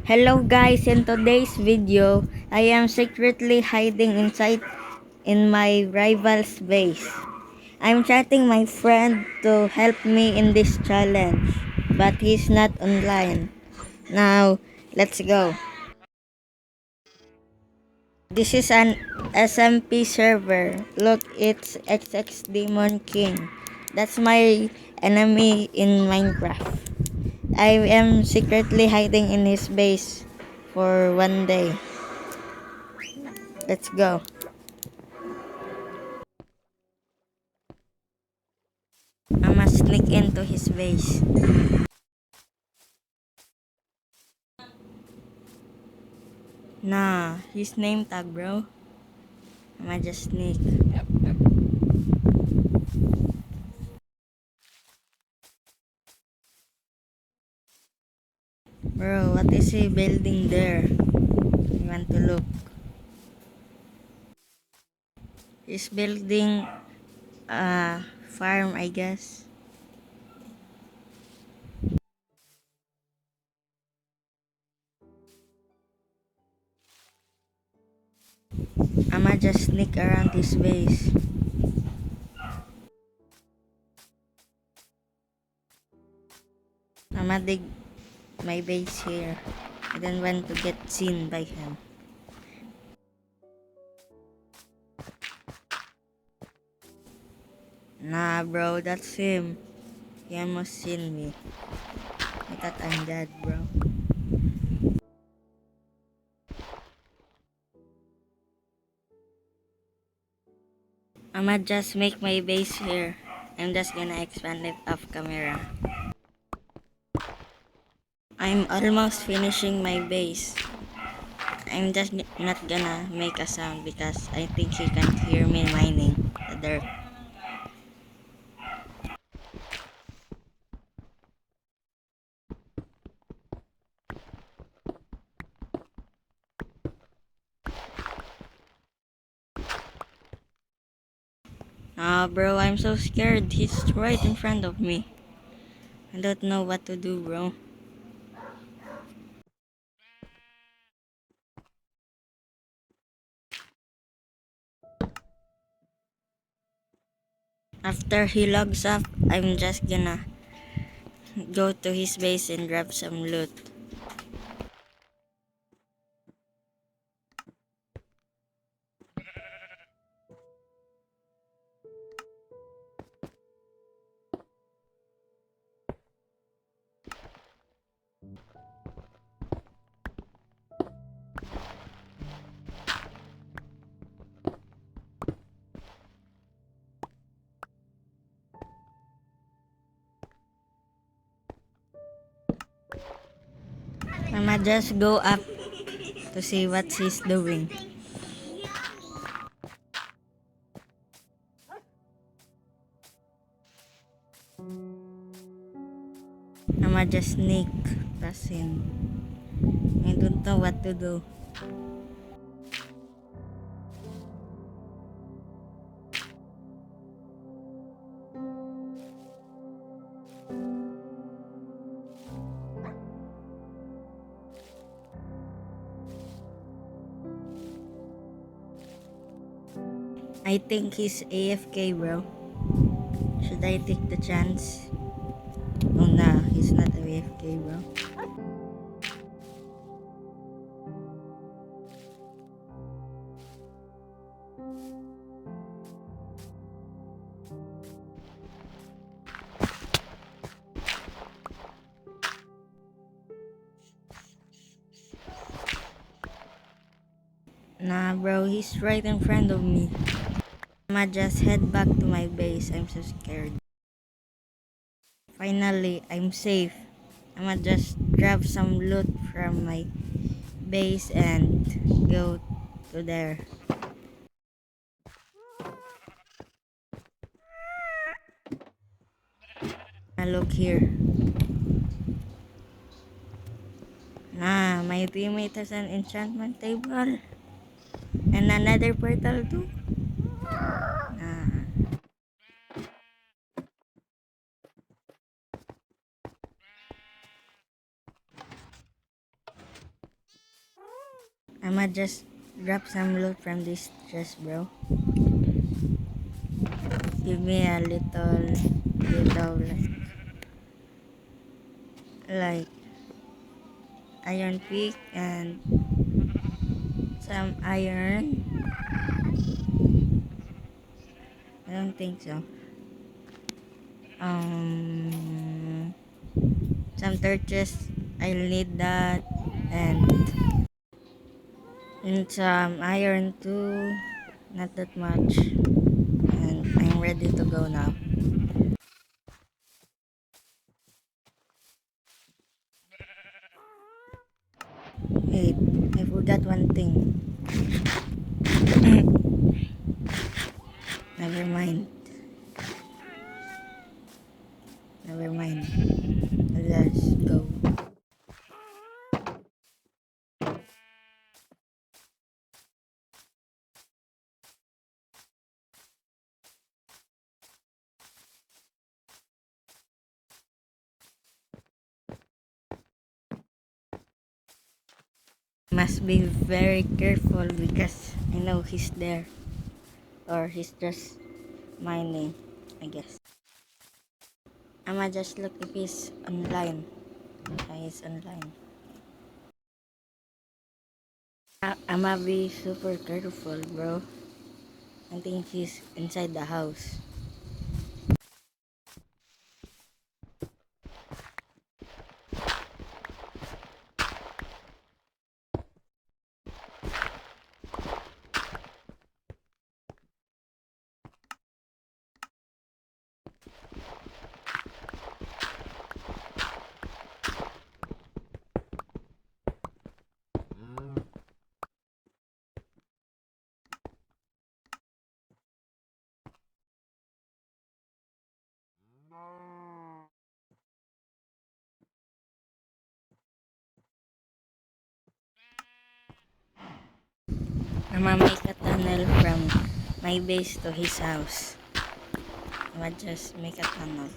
Hello guys, in today's video, I am secretly hiding inside in my rival's base. I'm chatting my friend to help me in this challenge, but he's not online. Now, let's go. This is an SMP server. Look, it's XX Demon King. That's my enemy in Minecraft. I am secretly hiding in his base for one day. Let's go. I must sneak into his base. Nah, his name tag, bro. I'ma just sneak. Bro, what is he building there? You want to look? He's building a farm, I guess. I'ma just sneak around his base. I'ma dig my base here. I don't want to get seen by him. Nah, bro, that's him. He almost seen me. I thought I'm dead, bro. I'ma just make my base here. I'm just gonna expand it off camera. I'm almost finishing my base. I'm just not gonna make a sound because I think he can't hear me mining the dirt. Ah, bro, I'm so scared. He's right in front of me. I don't know what to do, bro. After he logs off, I'm just gonna go to his base and grab some loot. I'ma just go up to see what he's doing. I'ma just sneak past him. I don't know what to do. I think he's AFK, bro. Should I take the chance? Oh nah, he's not AFK, bro. Nah, bro, he's right in front of me. I'ma just head back to my base. I'm so scared. Finally, I'm safe. I'ma just grab some loot from my base and go to there. Now look here. Nah, my teammate has an enchantment table. And another portal too. Nah. I'ma just grab some loot from this chest, bro. Give me a little bit of like iron pick and some iron. I don't think so. Some torches. I'll need that, and some iron too. Not that much. And I'm ready to go now. Wait, I forgot one thing. Never mind. Never mind. Let's go. Must be very careful because I know he's there. Or he's just mining, I guess. I'ma just look if he's online. Yeah, he's online. I'ma be super careful, bro. I think he's inside the house. I'ma make a tunnel from my base to his house. I'ma just make a tunnel.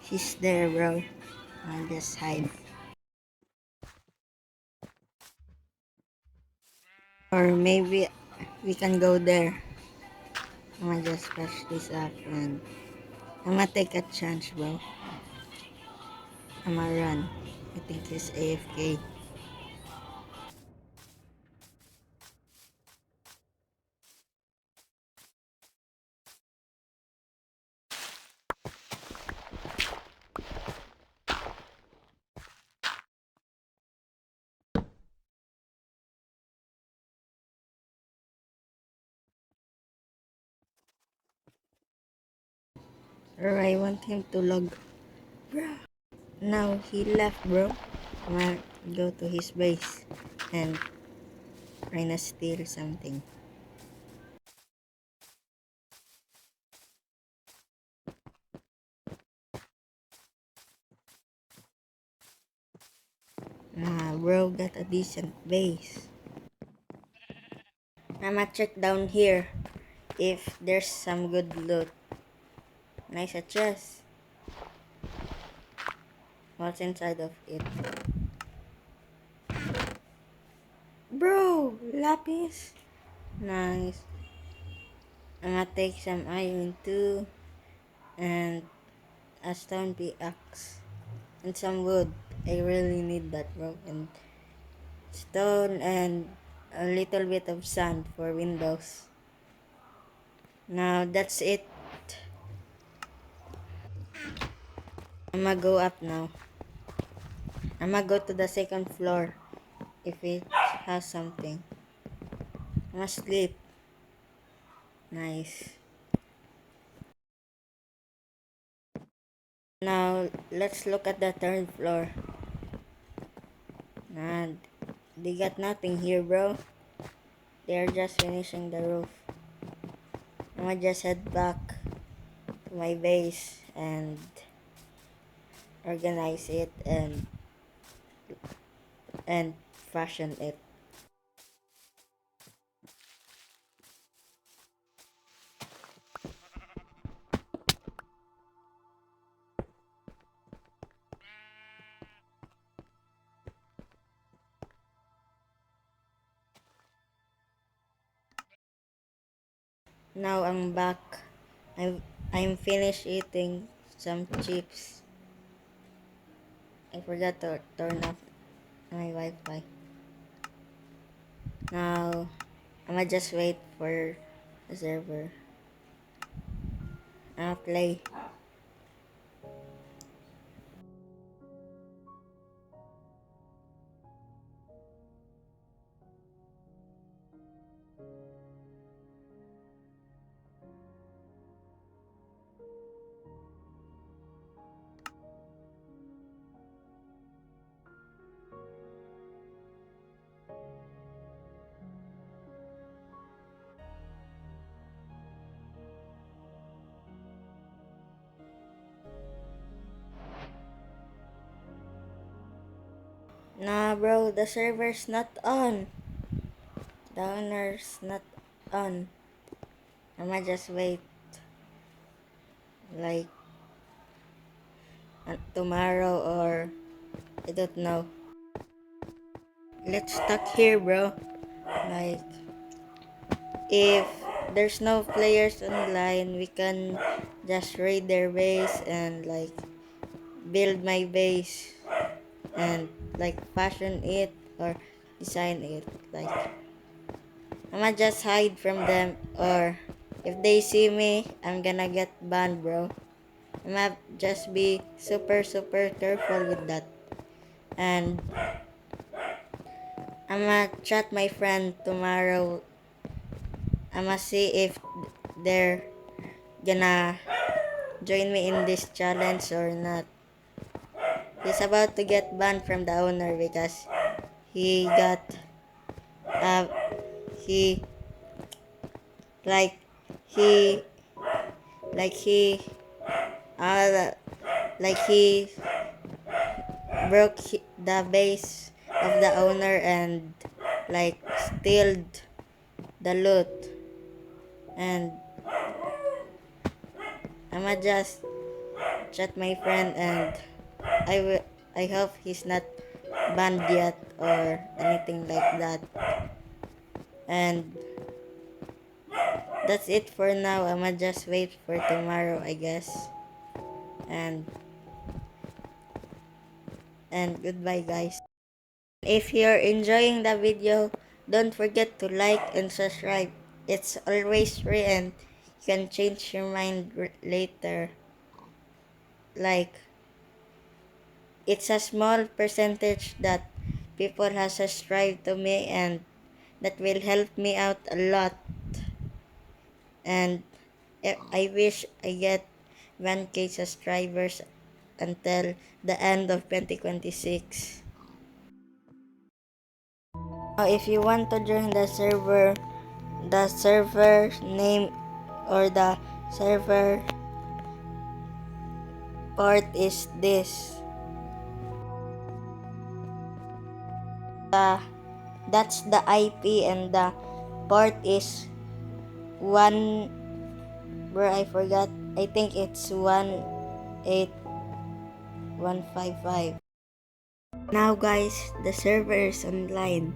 He's there, bro. I'll just hide. Or maybe we can go there. I'ma just patch this up and I'ma take a chance, bro. I'ma run. I think he's AFK. Or I want him to log. Bro. Now he left, bro. I'ma go to his base and try to steal something. Nah, bro got a decent base. I'ma check down here if there's some good loot. Nice a chest. What's inside of it? Bro, lapis. Nice. I'ma take some iron too. And a stone pickaxe. And some wood. I really need that, bro. And stone and a little bit of sand for windows. Now that's it. I'ma go up now. I'ma go to the second floor if it has something. I'ma sleep. Nice. Now let's look at the third floor. And they got nothing here, bro. They're just finishing the roof. I'ma just head back to my base and organize it and fashion it. Now I'm back. I'm finished eating some chips. I forgot to turn off my Wi-Fi. Now I'ma just wait for the server. I'ma play. Nah, bro, the server's not on. The owner's not on. I'ma just wait like tomorrow or I don't know. Let's talk here, bro. Like if there's no players online, we can just raid their base and like build my base and like fashion it or design it. Like I'ma just hide from them, or if they see me, I'm gonna get banned, bro. I'ma just be super careful with that. And I'ma chat my friend tomorrow. I'ma see if they're gonna join me in this challenge or not. He's about to get banned from the owner because he got uh he like he like he uh like he broke the base of the owner and like stealed the loot. And I'ma just chat my friend and I hope he's not banned yet or anything like that. And that's it for now. I'ma just wait for tomorrow, I guess. And goodbye, guys. If you're enjoying the video, don't forget to like and subscribe. It's always free and you can change your mind later. Like, it's a small percentage that people has subscribed to me and that will help me out a lot. And I wish I get 1K subscribers until the end of 2026. Now, if you want to join the server name or the server port is this. That's the IP and the port is one, where I forgot. I think it's 18155. Now guys, the server is online.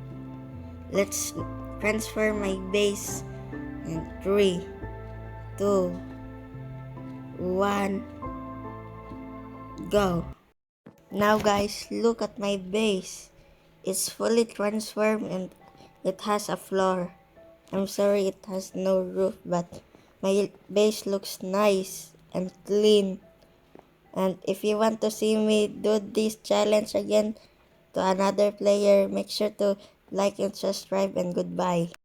Let's transfer my base in 3, 2, 1, go. Now guys, look at my base. It's fully transformed and it has a floor. I'm sorry it has no roof, but my base looks nice and clean. And if you want to see me do this challenge again, to another player. Make sure to like and subscribe, and goodbye.